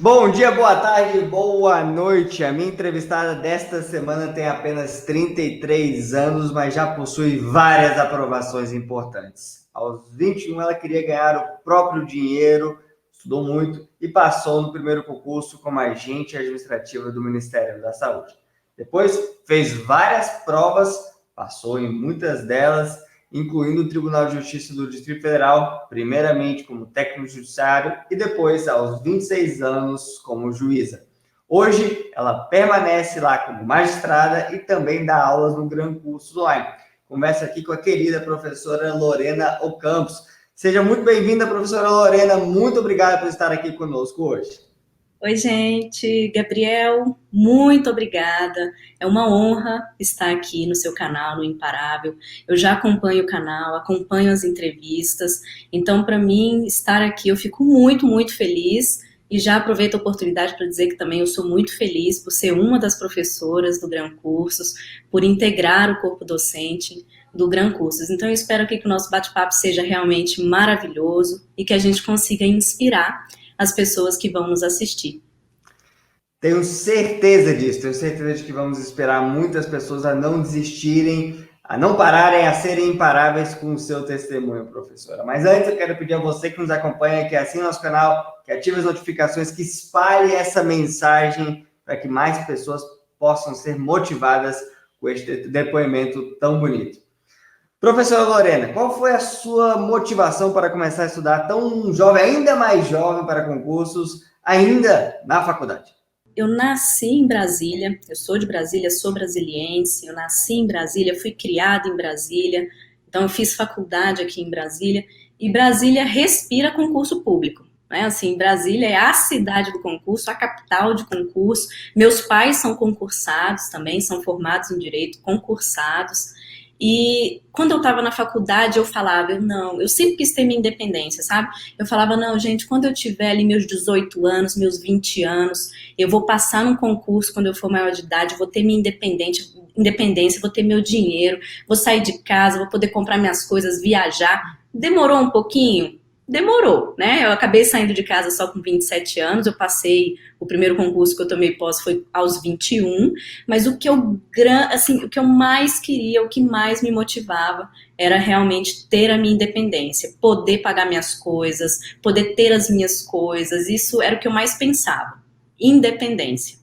Bom dia, boa tarde, boa noite. A minha entrevistada desta semana tem apenas 33 anos, mas já possui várias aprovações importantes. Aos 21, ela queria ganhar o próprio dinheiro, estudou muito e passou no primeiro concurso como agente administrativa do Ministério da Saúde. Depois, fez várias provas, passou em muitas delas, incluindo o Tribunal de Justiça do Distrito Federal, primeiramente como técnico judiciário e depois, aos 26 anos, como juíza. Hoje, ela permanece lá como magistrada e também dá aulas no Gran Curso Online. Converso aqui com a querida professora Lorena Ocampos. Seja muito bem-vinda, professora Lorena. Muito obrigado por estar aqui conosco hoje. Oi, gente. Gabriel, muito obrigada. É uma honra estar aqui no seu canal, no Imparável. Eu já acompanho o canal, acompanho as entrevistas. Então, para mim, estar aqui, eu fico muito, muito feliz. E já aproveito a oportunidade para dizer que também eu sou muito feliz por ser uma das professoras do Gran Cursos, por integrar o corpo docente do Gran Cursos. Então, eu espero aqui que o nosso bate-papo seja realmente maravilhoso e que a gente consiga inspirar as pessoas que vão nos assistir. Tenho certeza disso, tenho certeza de que vamos esperar muitas pessoas a não desistirem, a não pararem, a serem imparáveis com o seu testemunho, professora. Mas antes eu quero pedir a você que nos acompanha, que assine nosso canal, que ative as notificações, que espalhe essa mensagem para que mais pessoas possam ser motivadas com este depoimento tão bonito. Professora Lorena, qual foi a sua motivação para começar a estudar tão jovem, ainda mais jovem para concursos, ainda na faculdade? Eu nasci em Brasília, eu sou de Brasília, sou brasiliense, eu nasci em Brasília, fui criada em Brasília, então eu fiz faculdade aqui em Brasília, e Brasília respira concurso público. Né? Assim, Brasília é a cidade do concurso, a capital de concurso. Meus pais são concursados também, são formados em direito, concursados. E quando eu estava na faculdade, eu falava, eu sempre quis ter minha independência, sabe? Eu falava, não, gente, quando eu tiver ali meus 18 anos, meus 20 anos, eu vou passar num concurso quando eu for maior de idade, vou ter minha independência, vou ter meu dinheiro, vou sair de casa, vou poder comprar minhas coisas, viajar. Demorou um pouquinho? Demorou, né? Eu acabei saindo de casa só com 27 anos, eu passei, o primeiro concurso que eu tomei posse foi aos 21, mas o que eu mais queria, o que mais me motivava era realmente ter a minha independência, poder pagar minhas coisas, poder ter as minhas coisas, isso era o que eu mais pensava, independência.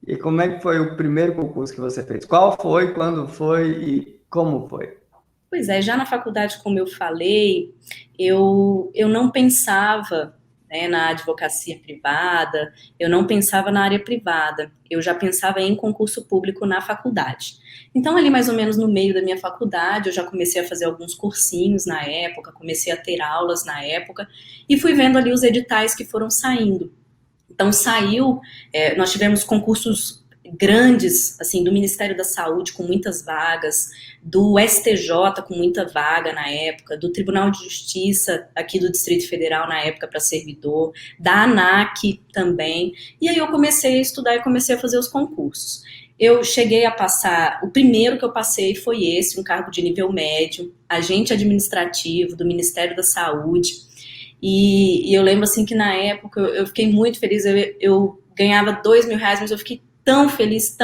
E como é que foi o primeiro concurso que você fez? Qual foi, quando foi e como foi? Pois é, já na faculdade, como eu falei, eu não pensava, né, na advocacia privada, eu não pensava na área privada, eu já pensava em concurso público na faculdade. Então, ali mais ou menos no meio da minha faculdade, eu já comecei a fazer alguns cursinhos na época, comecei a ter aulas na época, e fui vendo ali os editais que foram saindo. Então saiu, nós tivemos concursos grandes, assim, do Ministério da Saúde com muitas vagas, do STJ com muita vaga na época, do Tribunal de Justiça aqui do Distrito Federal na época para servidor, da ANAC também. E aí eu comecei a estudar e comecei a fazer os concursos. Eu cheguei a passar, o primeiro que eu passei foi esse, um cargo de nível médio, agente administrativo do Ministério da Saúde. E eu lembro assim que na época eu fiquei muito feliz, eu ganhava R$ 2.000, mas eu fiquei tão feliz,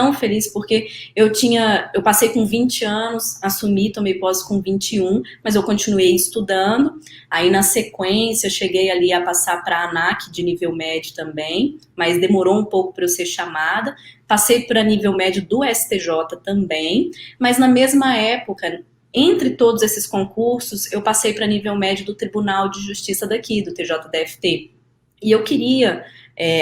porque eu passei com 20 anos, assumi, tomei posse com 21, mas eu continuei estudando, aí na sequência eu cheguei ali a passar para a ANAC de nível médio também, mas demorou um pouco para eu ser chamada, passei para nível médio do STJ também, mas na mesma época, entre todos esses concursos, eu passei para nível médio do Tribunal de Justiça daqui, do TJDFT. E eu queria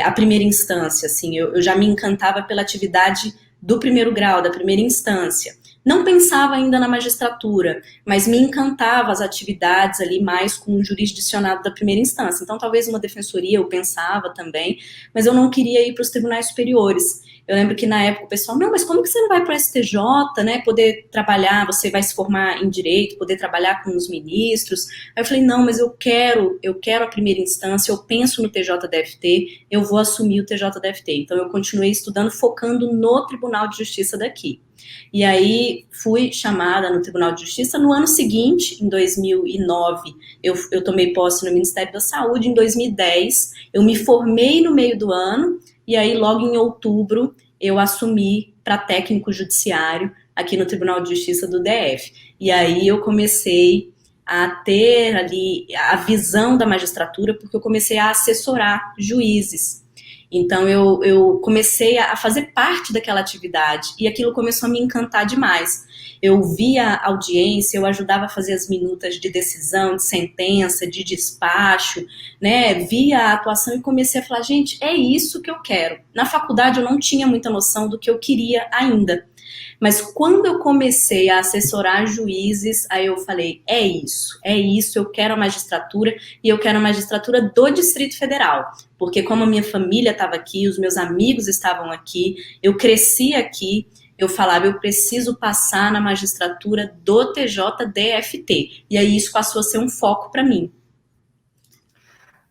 a primeira instância, assim, eu já me encantava pela atividade do primeiro grau, da primeira instância. Não pensava ainda na magistratura, mas me encantava as atividades ali mais com o jurisdicionado da primeira instância. Então, talvez uma defensoria eu pensava também, mas eu não queria ir para os tribunais superiores. Eu lembro que na época o pessoal, não, mas como que você não vai para o STJ, né, poder trabalhar, você vai se formar em direito, poder trabalhar com os ministros. Aí eu falei, não, mas eu quero a primeira instância, eu penso no TJDFT, eu vou assumir o TJDFT. Então eu continuei estudando, focando no Tribunal de Justiça daqui. E aí fui chamada no Tribunal de Justiça no ano seguinte, em 2009, eu tomei posse no Ministério da Saúde. Em 2010, eu me formei no meio do ano, e aí logo em outubro eu assumi para técnico judiciário aqui no Tribunal de Justiça do DF. E aí eu comecei a ter ali a visão da magistratura, porque eu comecei a assessorar juízes. Então eu comecei a fazer parte daquela atividade e aquilo começou a me encantar demais. Eu via a audiência, eu ajudava a fazer as minutas de decisão, de sentença, de despacho, né? Via a atuação e comecei a falar, gente, é isso que eu quero. Na faculdade eu não tinha muita noção do que eu queria ainda. Mas quando eu comecei a assessorar juízes, aí eu falei, é isso, eu quero a magistratura, e eu quero a magistratura do Distrito Federal, porque como a minha família estava aqui, os meus amigos estavam aqui, eu cresci aqui, eu falava, eu preciso passar na magistratura do TJDFT, e aí isso passou a ser um foco para mim.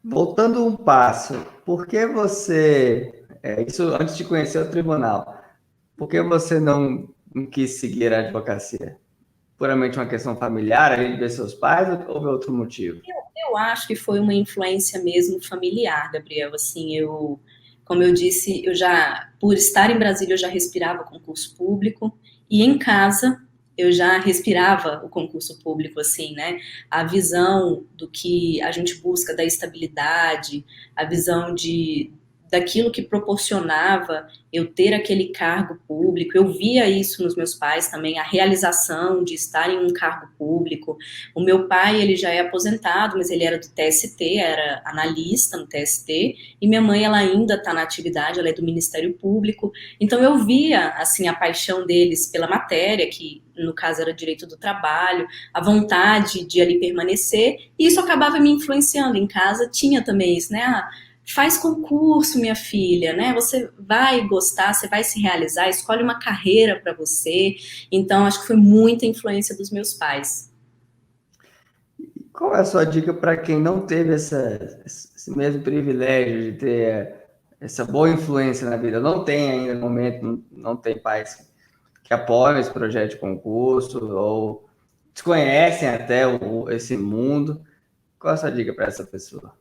Voltando um passo, por que você, isso antes de conhecer o tribunal, por que você não quis seguir a advocacia? Puramente uma questão familiar, ali de ver seus pais, ou houve outro motivo? Eu acho que foi uma influência mesmo familiar, Gabriel. Assim, como eu disse, por estar em Brasília, eu já respirava concurso público, e em casa eu já respirava o concurso público, assim, né? A visão do que a gente busca da estabilidade, a visão daquilo que proporcionava eu ter aquele cargo público. Eu via isso nos meus pais também, a realização de estar em um cargo público. O meu pai, ele já é aposentado, mas ele era do TST, era analista no TST, e minha mãe, ela ainda está na atividade, ela é do Ministério Público. Então eu via, assim, a paixão deles pela matéria, que no caso era direito do trabalho, a vontade de ali permanecer, e isso acabava me influenciando. Em casa tinha também isso, né? Faz concurso, minha filha, né? Você vai gostar, você vai se realizar, escolhe uma carreira para você. Então, acho que foi muita influência dos meus pais. Qual é a sua dica para quem não teve esse mesmo privilégio de ter essa boa influência na vida? Não tem ainda no momento, não tem pais que apoiam esse projeto de concurso ou desconhecem até esse mundo. Qual é a sua dica para essa pessoa?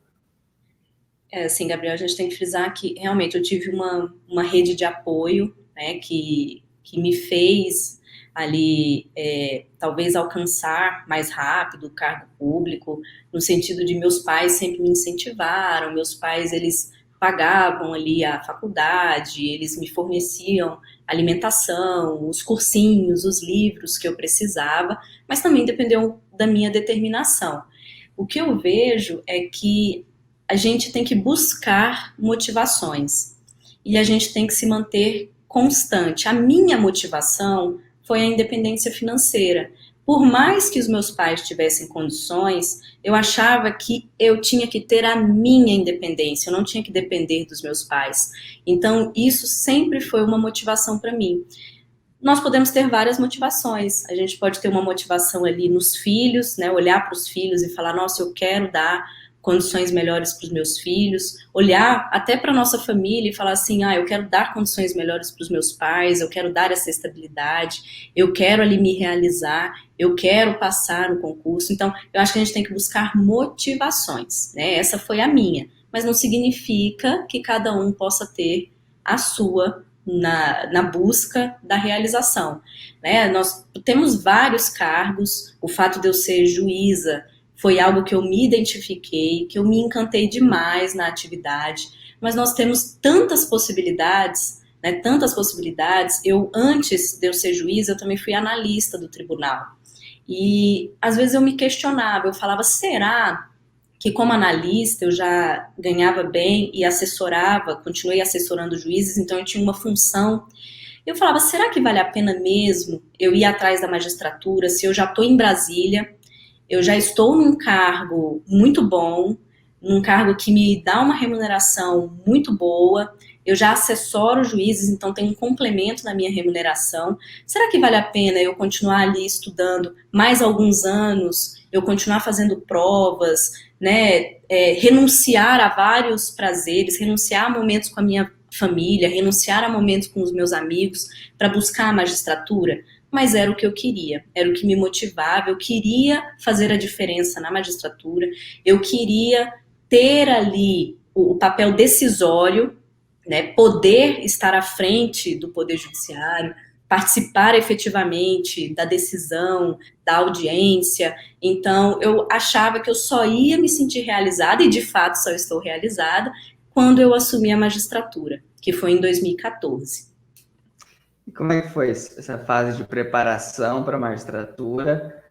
Assim, Gabriel, a gente tem que frisar que realmente eu tive uma rede de apoio, né, que me fez ali talvez alcançar mais rápido o cargo público, no sentido de meus pais sempre me incentivaram, meus pais, eles pagavam ali a faculdade, eles me forneciam alimentação, os cursinhos, os livros que eu precisava, mas também dependeu da minha determinação. O que eu vejo é que a gente tem que buscar motivações e a gente tem que se manter constante. A minha motivação foi a independência financeira. Por mais que os meus pais tivessem condições, eu achava que eu tinha que ter a minha independência, eu não tinha que depender dos meus pais. Então, isso sempre foi uma motivação para mim. Nós podemos ter várias motivações. A gente pode ter uma motivação ali nos filhos, né? Olhar para os filhos e falar, nossa, eu quero dar condições melhores para os meus filhos, olhar até para a nossa família e falar assim, eu quero dar condições melhores para os meus pais, eu quero dar essa estabilidade, eu quero ali me realizar, eu quero passar no concurso. Então, eu acho que a gente tem que buscar motivações, né? Essa foi a minha, mas não significa que cada um possa ter a sua na busca da realização, né? Nós temos vários cargos, o fato de eu ser juíza foi algo que eu me identifiquei, que eu me encantei demais na atividade, mas nós temos tantas possibilidades, né, tantas possibilidades. Antes de eu ser juiz, eu também fui analista do tribunal. E às vezes eu me questionava, eu falava, será que como analista eu já ganhava bem e assessorava, continuei assessorando juízes, então eu tinha uma função. Eu falava, será que vale a pena mesmo eu ir atrás da magistratura, se eu já estou em Brasília, eu já estou num cargo muito bom, num cargo que me dá uma remuneração muito boa, eu já assessoro juízes, então tem um complemento na minha remuneração. Será que vale a pena eu continuar ali estudando mais alguns anos, eu continuar fazendo provas, né, renunciar a vários prazeres, renunciar a momentos com a minha família, renunciar a momentos com os meus amigos para buscar a magistratura, mas era o que eu queria, era o que me motivava, eu queria fazer a diferença na magistratura, eu queria ter ali o papel decisório, né, poder estar à frente do Poder Judiciário, participar efetivamente da decisão, da audiência. Então, eu achava que eu só ia me sentir realizada, e de fato só estou realizada, quando eu assumi a magistratura, que foi em 2014. E como é que foi essa fase de preparação para a magistratura,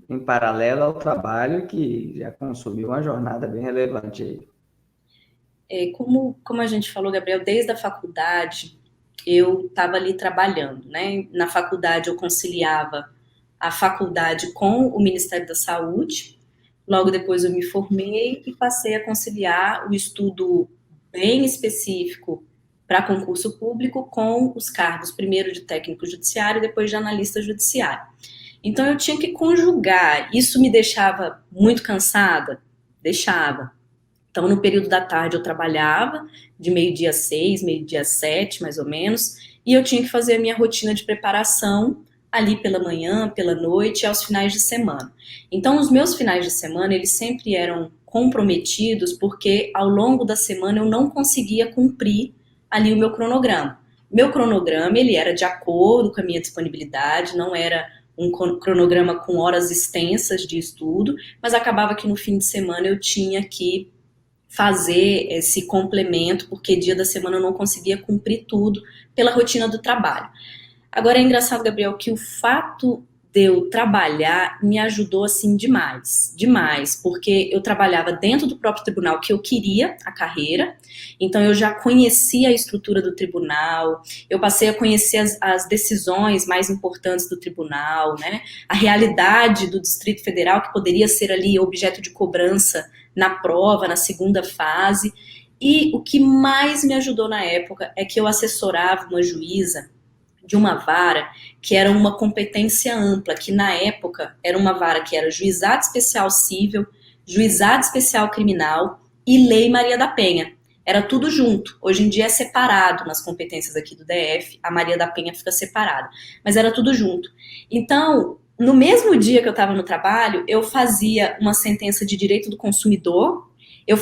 em paralelo ao trabalho que já consumiu uma jornada bem relevante aí? Como a gente falou, Gabriel, desde a faculdade eu estava ali trabalhando, né? Na faculdade eu conciliava a faculdade com o Ministério da Saúde. Logo depois eu me formei e passei a conciliar o estudo bem específico para concurso público com os cargos, primeiro de técnico judiciário e depois de analista judiciário. Então eu tinha que conjugar. Isso me deixava muito cansada? Deixava. Então, no período da tarde, eu trabalhava de meio-dia a 6, meio-dia a 7, mais ou menos, e eu tinha que fazer a minha rotina de preparação ali pela manhã, pela noite e aos finais de semana. Então, os meus finais de semana, eles sempre eram comprometidos, porque ao longo da semana eu não conseguia cumprir ali o meu cronograma. Meu cronograma, ele era de acordo com a minha disponibilidade, não era um cronograma com horas extensas de estudo, mas acabava que no fim de semana eu tinha que fazer esse complemento, porque dia da semana eu não conseguia cumprir tudo pela rotina do trabalho. Agora é engraçado, Gabriel, que o fato de eu trabalhar me ajudou assim demais, demais, porque eu trabalhava dentro do próprio tribunal que eu queria a carreira, então eu já conhecia a estrutura do tribunal, eu passei a conhecer as decisões mais importantes do tribunal, né? A realidade do Distrito Federal, que poderia ser ali objeto de cobrança na prova, na segunda fase. E o que mais me ajudou na época é que eu assessorava uma juíza de uma vara que era uma competência ampla, que na época era uma vara que era juizado especial civil, juizado especial criminal e lei Maria da Penha. Era tudo junto. Hoje em dia é separado nas competências aqui do DF, a Maria da Penha fica separada, mas era tudo junto. Então, no mesmo dia que eu estava no trabalho, eu fazia uma sentença de direito do consumidor, eu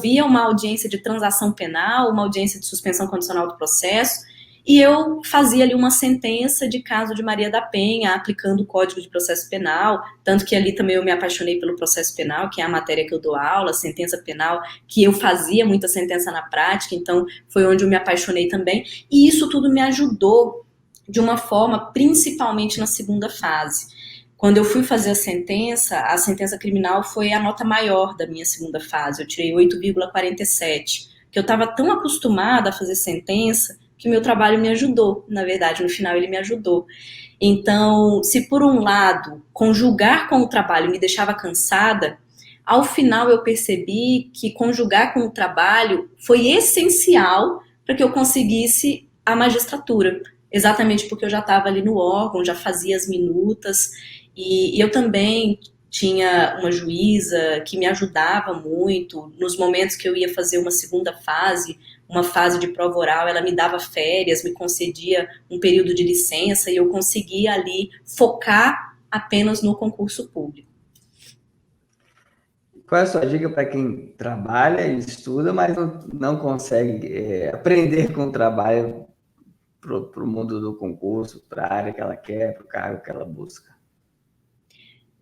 via uma audiência de transação penal, uma audiência de suspensão condicional do processo, e eu fazia ali uma sentença de caso de Maria da Penha, aplicando o Código de Processo Penal, tanto que ali também eu me apaixonei pelo processo penal, que é a matéria que eu dou aula, sentença penal, que eu fazia muita sentença na prática, então foi onde eu me apaixonei também, e isso tudo me ajudou de uma forma, principalmente na segunda fase. Quando eu fui fazer a sentença criminal foi a nota maior da minha segunda fase, eu tirei 8,47, que eu estava tão acostumada a fazer sentença, que o meu trabalho me ajudou, na verdade, no final ele me ajudou. Então, se por um lado, conjugar com o trabalho me deixava cansada, ao final eu percebi que conjugar com o trabalho foi essencial para que eu conseguisse a magistratura, exatamente porque eu já estava ali no órgão, já fazia as minutas, e eu também tinha uma juíza que me ajudava muito, nos momentos que eu ia fazer uma fase de prova oral, ela me dava férias, me concedia um período de licença e eu conseguia ali focar apenas no concurso público. Qual é a sua dica para quem trabalha e estuda, mas não consegue aprender com o trabalho para o mundo do concurso, para a área que ela quer, para o cargo que ela busca?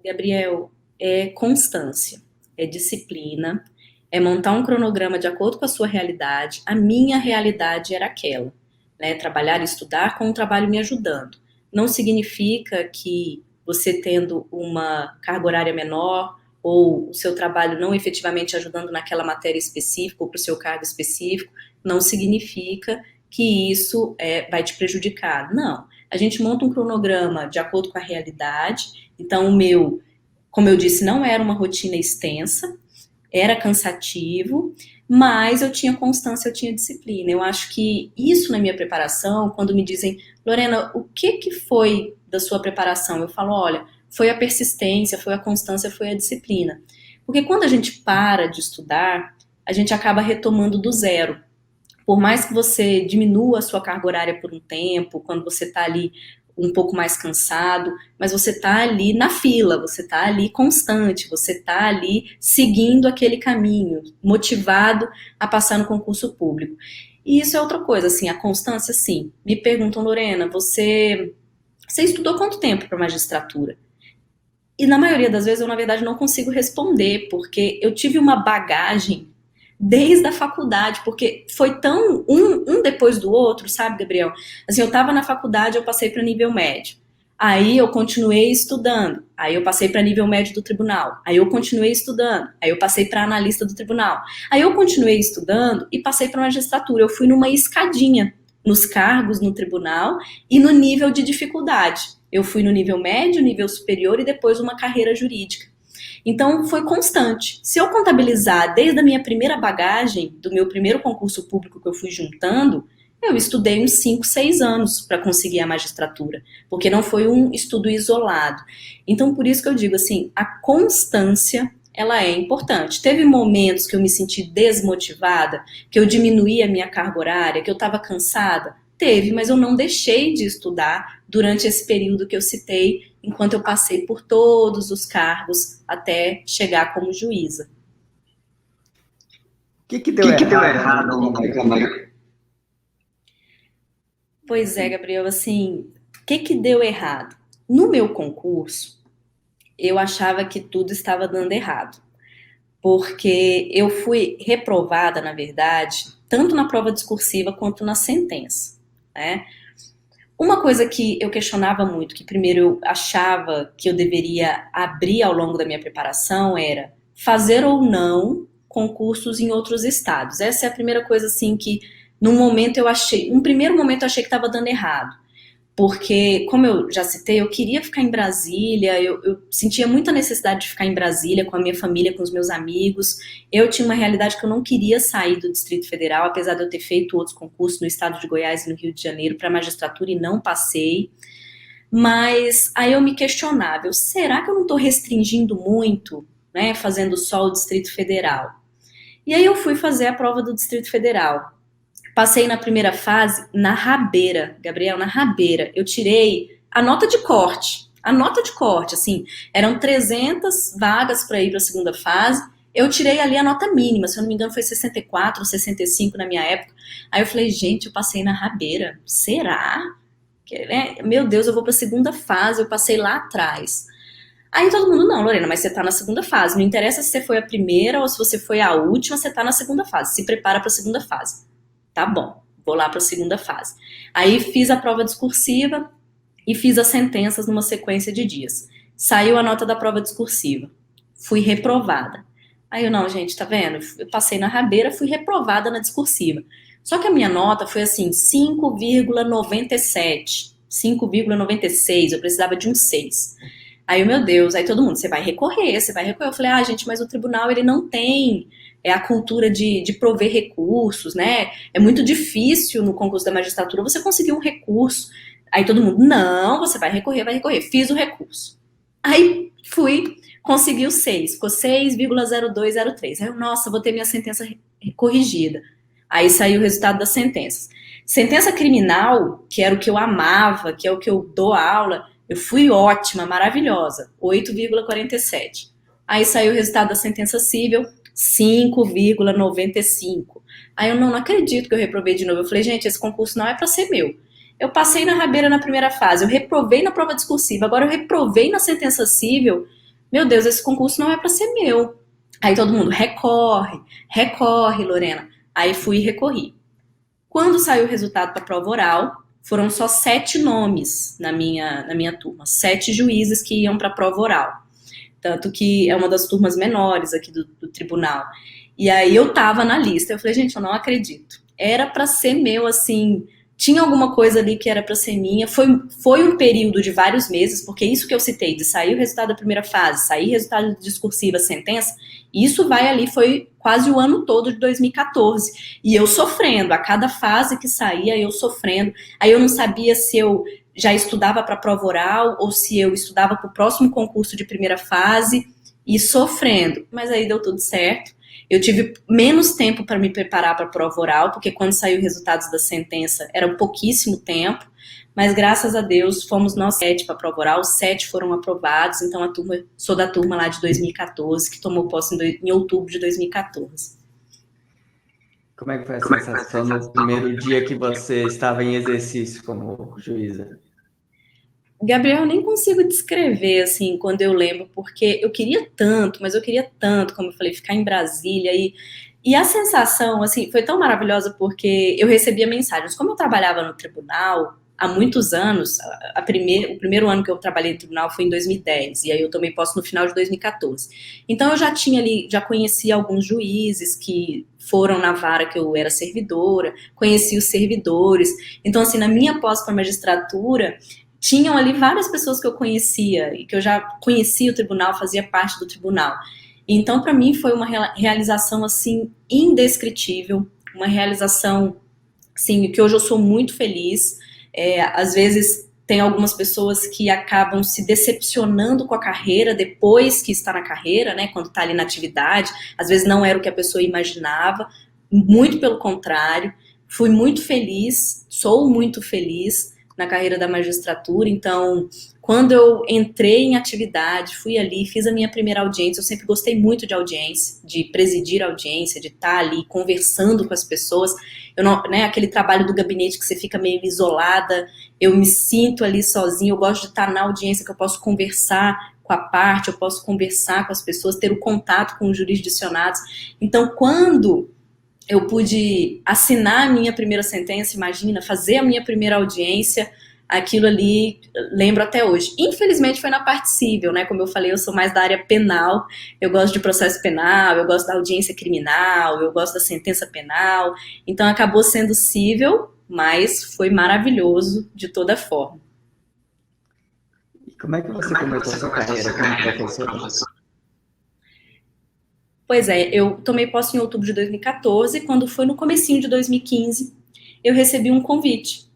Gabriel, é constância, é disciplina, é montar um cronograma de acordo com a sua realidade. A minha realidade era aquela, né? Trabalhar e estudar com o trabalho me ajudando. Não significa que você tendo uma carga horária menor ou o seu trabalho não efetivamente ajudando naquela matéria específica ou para o seu cargo específico, não significa que isso vai te prejudicar. Não. A gente monta um cronograma de acordo com a realidade. Então, o meu, como eu disse, não era uma rotina extensa, era cansativo, mas eu tinha constância, eu tinha disciplina. Eu acho que isso na minha preparação, quando me dizem, Lorena, o que foi da sua preparação? Eu falo, olha, foi a persistência, foi a constância, foi a disciplina. Porque quando a gente para de estudar, a gente acaba retomando do zero. Por mais que você diminua a sua carga horária por um tempo, quando você está ali um pouco mais cansado, mas você está ali na fila, você está ali constante, você está ali seguindo aquele caminho, motivado a passar no concurso público. E isso é outra coisa, assim, a constância, sim. Me perguntam, Lorena, você estudou quanto tempo para magistratura? E na maioria das vezes eu, na verdade, não consigo responder, porque eu tive uma bagagem desde a faculdade, porque foi tão um depois do outro, sabe, Gabriel? Assim, eu estava na faculdade, eu passei para nível médio. Aí eu continuei estudando. Aí eu passei para nível médio do tribunal. Aí eu continuei estudando. Aí eu passei para analista do tribunal. Aí eu continuei estudando e passei para magistratura. Eu fui numa escadinha nos cargos no tribunal e no nível de dificuldade. Eu fui no nível médio, nível superior e depois uma carreira jurídica. Então, foi constante. Se eu contabilizar desde a minha primeira bagagem, do meu primeiro concurso público que eu fui juntando, eu estudei uns 5, 6 anos para conseguir a magistratura, porque não foi um estudo isolado. Então, por isso que eu digo assim, a constância, ela é importante. Teve momentos que eu me senti desmotivada, que eu diminuí a minha carga horária, que eu estava cansada? Teve, mas eu não deixei de estudar durante esse período que eu citei, enquanto eu passei por todos os cargos até chegar como juíza. O que deu errado no caminho? Pois é, Gabriel, assim, o que deu errado? No meu concurso, eu achava que tudo estava dando errado, porque eu fui reprovada, na verdade, tanto na prova discursiva quanto na sentença, né? Uma coisa que eu questionava muito, que primeiro eu achava que eu deveria abrir ao longo da minha preparação, era fazer ou não concursos em outros estados. Essa é a primeira coisa, assim, que num primeiro momento eu achei que estava dando errado. Porque, como eu já citei, eu queria ficar em Brasília, eu sentia muita necessidade de ficar em Brasília com a minha família, com os meus amigos. Eu tinha uma realidade que eu não queria sair do Distrito Federal, apesar de eu ter feito outros concursos no estado de Goiás e no Rio de Janeiro para magistratura e não passei. Mas aí eu me questionava, será que eu não estou restringindo muito, né, fazendo só o Distrito Federal? E aí eu fui fazer a prova do Distrito Federal. Passei na primeira fase na rabeira, Gabriel, na rabeira. Eu tirei a nota de corte. A nota de corte, assim, eram 300 vagas para ir para a segunda fase. Eu tirei ali a nota mínima, se eu não me engano foi 64 ou 65 na minha época. Aí eu falei, gente, eu passei na rabeira. Será? Meu Deus, eu vou para a segunda fase, eu passei lá atrás. Aí todo mundo, não, Lorena, mas você tá na segunda fase. Não interessa se você foi a primeira ou se você foi a última, você tá na segunda fase. Se prepara para a segunda fase. Tá bom, vou lá para a segunda fase. Aí fiz a prova discursiva e fiz as sentenças numa sequência de dias. Saiu a nota da prova discursiva. Fui reprovada. Aí eu, não, gente, tá vendo? Eu passei na rabeira, fui reprovada na discursiva. Só que a minha nota foi assim, 5,97, 5,96, eu precisava de um 6. Aí, meu Deus, aí todo mundo, você vai recorrer, você vai recorrer. Eu falei, gente, mas o tribunal, ele não tem a cultura de prover recursos, né? É muito difícil no concurso da magistratura você conseguir um recurso. Aí todo mundo, não, você vai recorrer, vai recorrer. Fiz o recurso. Aí fui, consegui o 6, ficou 6,0203. Aí eu, nossa, vou ter minha sentença corrigida. Aí saiu o resultado das sentenças. Sentença criminal, que era o que eu amava, que é o que eu dou aula, eu fui ótima, maravilhosa, 8,47. Aí saiu o resultado da sentença civil, 5,95. Aí eu não acredito que eu reprovei de novo. Eu falei, gente, esse concurso não é para ser meu. Eu passei na rabeira na primeira fase, eu reprovei na prova discursiva, agora eu reprovei na sentença civil. Meu Deus, esse concurso não é para ser meu. Aí todo mundo, recorre, recorre, Lorena. Aí fui e recorri. Quando saiu o resultado para a prova oral, foram só 7 nomes na minha turma, 7 juízes que iam para a prova oral. Tanto que é uma das turmas menores aqui do tribunal. E aí eu tava na lista, eu falei, gente, eu não acredito. Era para ser meu, assim, tinha alguma coisa ali que era para ser minha. Foi um período de vários meses, porque isso que eu citei, de sair o resultado da primeira fase, sair o resultado discursiva, sentença, isso vai ali, foi quase o ano todo de 2014. E eu sofrendo, a cada fase que saía, eu sofrendo. Aí eu não sabia se eu já estudava para a prova oral ou se eu estudava para o próximo concurso de primeira fase e sofrendo. Mas aí deu tudo certo. Eu tive menos tempo para me preparar para a prova oral, porque quando saiu os resultados da sentença era pouquíssimo tempo, mas graças a Deus fomos nós 7 para a prova oral, 7 foram aprovados, então sou da turma lá de 2014, que tomou posse em outubro de 2014. Como é que foi a sensação no primeiro dia que você estava em exercício como juíza? Gabriel, eu nem consigo descrever, assim, quando eu lembro, porque eu queria tanto, mas eu queria tanto, como eu falei, ficar em Brasília e a sensação, assim, foi tão maravilhosa porque eu recebia mensagens. Como eu trabalhava no tribunal há muitos anos, o primeiro ano que eu trabalhei no tribunal foi em 2010, e aí eu tomei posse no final de 2014. Então eu já tinha ali, já conhecia alguns juízes que foram na vara que eu era servidora, conheci os servidores. Então, assim, na minha posse para magistratura, tinham ali várias pessoas que eu conhecia e que eu já conhecia o tribunal, fazia parte do tribunal. Então, para mim, foi uma realização, assim, indescritível, uma realização, assim, que hoje eu sou muito feliz. Às vezes, tem algumas pessoas que acabam se decepcionando com a carreira depois que está na carreira, né, quando está ali na atividade, às vezes não era o que a pessoa imaginava, muito pelo contrário, fui muito feliz, sou muito feliz na carreira da magistratura, então, quando eu entrei em atividade, fui ali, fiz a minha primeira audiência, eu sempre gostei muito de audiência, de presidir a audiência, de estar ali conversando com as pessoas, eu não, né, aquele trabalho do gabinete que você fica meio isolada, eu me sinto ali sozinha, eu gosto de estar na audiência que eu posso conversar com a parte, eu posso conversar com as pessoas, ter o contato com os jurisdicionados, então, quando eu pude assinar a minha primeira sentença, imagina, fazer a minha primeira audiência, aquilo ali, lembro até hoje. Infelizmente foi na parte civil, né? Como eu falei, eu sou mais da área penal, eu gosto de processo penal, eu gosto da audiência criminal, eu gosto da sentença penal, então acabou sendo civil, mas foi maravilhoso de toda forma. E como é que você começou a sua carreira como professora? Pois é, eu tomei posse em outubro de 2014, quando foi no comecinho de 2015, eu recebi um convite.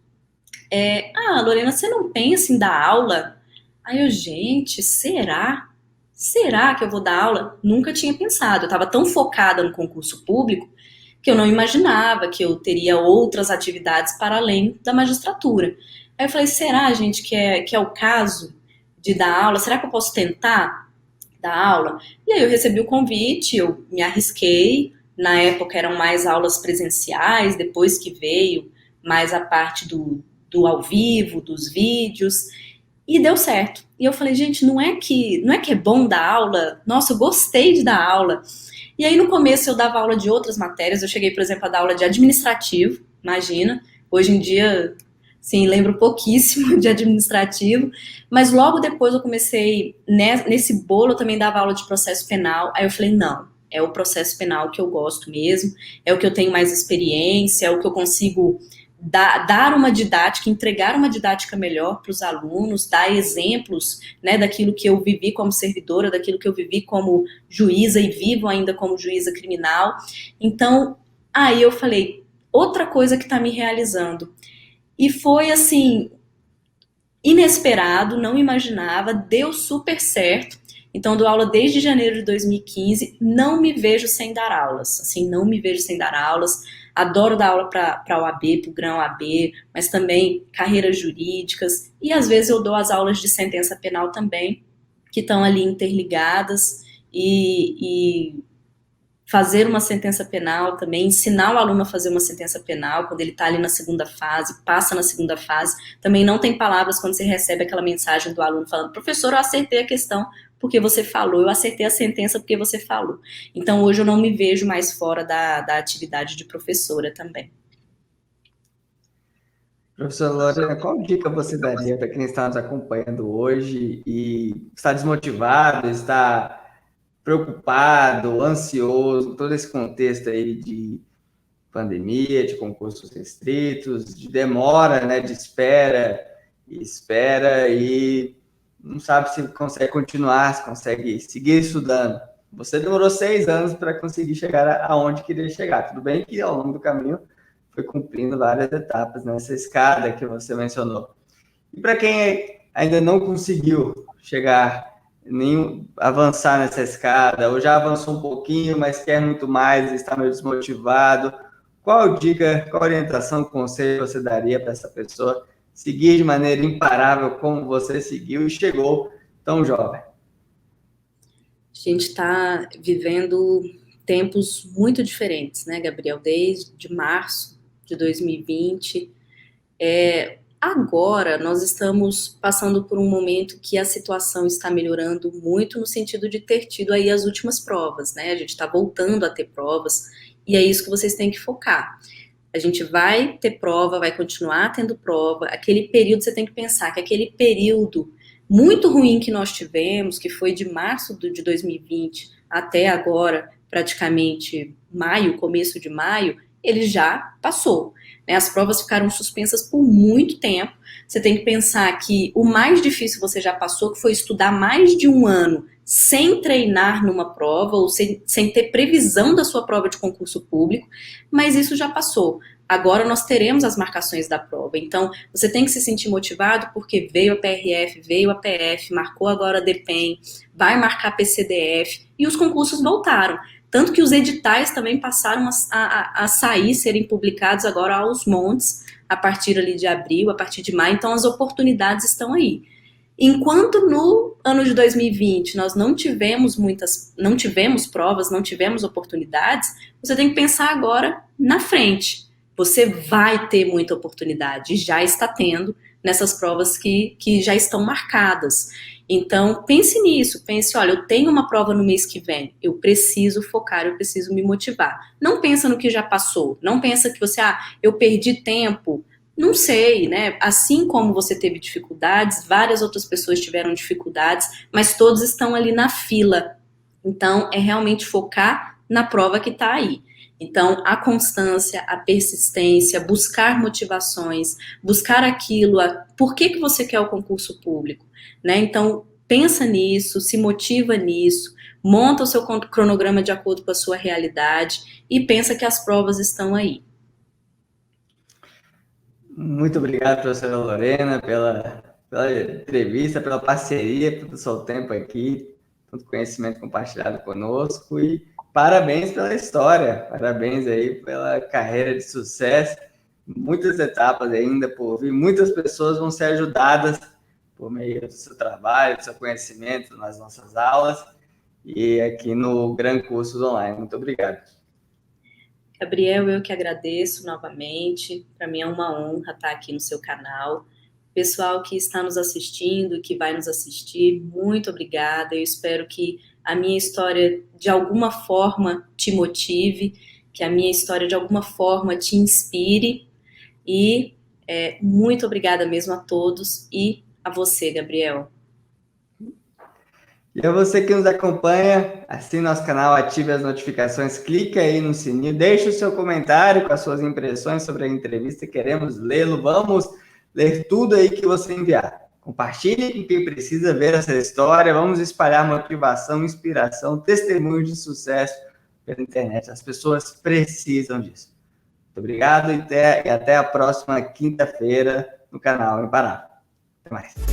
Lorena, você não pensa em dar aula? Aí eu, gente, será? Será que eu vou dar aula? Nunca tinha pensado. Eu estava tão focada no concurso público que eu não imaginava que eu teria outras atividades para além da magistratura. Aí eu falei, será, gente, que é o caso de dar aula? Será que eu posso tentar dar aula? E aí eu recebi o convite, eu me arrisquei. Na época eram mais aulas presenciais, depois que veio mais a parte do ao vivo, dos vídeos, e deu certo. E eu falei, gente, não é que é bom dar aula? Nossa, eu gostei de dar aula. E aí no começo eu dava aula de outras matérias, eu cheguei, por exemplo, a dar aula de administrativo, imagina, hoje em dia, sim, lembro pouquíssimo de administrativo, mas logo depois eu comecei, nesse bolo eu também dava aula de processo penal, aí eu falei, não, é o processo penal que eu gosto mesmo, é o que eu tenho mais experiência, é o que eu consigo dar uma didática, entregar uma didática melhor para os alunos, dar exemplos, né, daquilo que eu vivi como servidora, daquilo que eu vivi como juíza e vivo ainda como juíza criminal. Então, aí eu falei, outra coisa que está me realizando. E foi assim, inesperado, não imaginava, deu super certo. Então, dou aula desde janeiro de 2015, não me vejo sem dar aulas, assim, não me vejo sem dar aulas, adoro dar aula para a OAB, para o Grão AB, mas também carreiras jurídicas, e às vezes eu dou as aulas de sentença penal também, que estão ali interligadas, e fazer uma sentença penal também, ensinar o aluno a fazer uma sentença penal, quando ele está ali na segunda fase, passa na segunda fase, também não tem palavras quando você recebe aquela mensagem do aluno falando, professor, eu acertei a questão porque você falou, eu acertei a sentença porque você falou. Então, hoje eu não me vejo mais fora da atividade de professora também. Professor Lorena, qual dica você daria para quem está nos acompanhando hoje e está desmotivado, está preocupado, ansioso, todo esse contexto aí de pandemia, de concursos restritos, de demora, né, de espera e não sabe se consegue continuar, se consegue seguir estudando. Você demorou 6 anos para conseguir chegar aonde queria chegar. Tudo bem que ao longo do caminho foi cumprindo várias etapas nessa escada que você mencionou. E para quem ainda não conseguiu chegar nem avançar nessa escada, ou já avançou um pouquinho, mas quer muito mais, está meio desmotivado. Qual dica, qual orientação, conselho você daria para essa pessoa seguir de maneira imparável como você seguiu e chegou tão jovem? A gente está vivendo tempos muito diferentes, né, Gabriel? Desde março de 2020. Agora nós estamos passando por um momento que a situação está melhorando muito no sentido de ter tido aí as últimas provas, né? A gente está voltando a ter provas e é isso que vocês têm que focar. A gente vai ter prova, vai continuar tendo prova. Aquele período, você tem que pensar que aquele período muito ruim que nós tivemos, que foi de março de 2020 até agora, praticamente maio, começo de maio, ele já passou. Né? As provas ficaram suspensas por muito tempo. Você tem que pensar que o mais difícil você já passou, que foi estudar mais de um ano sem treinar numa prova ou sem ter previsão da sua prova de concurso público, mas isso já passou. Agora nós teremos as marcações da prova, então você tem que se sentir motivado porque veio a PRF, veio a PF, marcou agora a DPEM, vai marcar a PCDF e os concursos voltaram. Tanto que os editais também passaram a sair, serem publicados agora aos montes, a partir ali de abril, a partir de maio, então as oportunidades estão aí. Enquanto no ano de 2020 nós não tivemos provas, não tivemos oportunidades, você tem que pensar agora na frente. Você vai ter muita oportunidade, já está tendo nessas provas que já estão marcadas. Então, pense nisso, pense, olha, eu tenho uma prova no mês que vem, eu preciso focar, eu preciso me motivar. Não pensa no que já passou, não pensa que você, eu perdi tempo. Não sei, né? Assim como você teve dificuldades, várias outras pessoas tiveram dificuldades, mas todos estão ali na fila. Então, é realmente focar na prova que está aí. Então, a constância, a persistência, buscar motivações, buscar aquilo, por que você quer o concurso público, né? Então, pensa nisso, se motiva nisso, monta o seu cronograma de acordo com a sua realidade e pensa que as provas estão aí. Muito obrigado, professora Lorena, pela entrevista, pela parceria, pelo seu tempo aqui, todo conhecimento compartilhado conosco e parabéns pela história, parabéns aí pela carreira de sucesso, muitas etapas ainda por vir, muitas pessoas vão ser ajudadas por meio do seu trabalho, do seu conhecimento nas nossas aulas e aqui no Gran Cursos Online. Muito obrigado. Gabriel, eu que agradeço novamente. Para mim é uma honra estar aqui no seu canal. Pessoal que está nos assistindo, que vai nos assistir, muito obrigada. Eu espero que a minha história de alguma forma te motive, que a minha história de alguma forma te inspire. E muito obrigada mesmo a todos e a você, Gabriel. E a você que nos acompanha, assine nosso canal, ative as notificações, clique aí no sininho, deixe o seu comentário com as suas impressões sobre a entrevista, queremos lê-lo, vamos ler tudo aí que você enviar. Compartilhe com quem precisa ver essa história, vamos espalhar motivação, inspiração, testemunhos de sucesso pela internet, as pessoas precisam disso. Muito obrigado e até a próxima quinta-feira no canal Imparável. Até mais.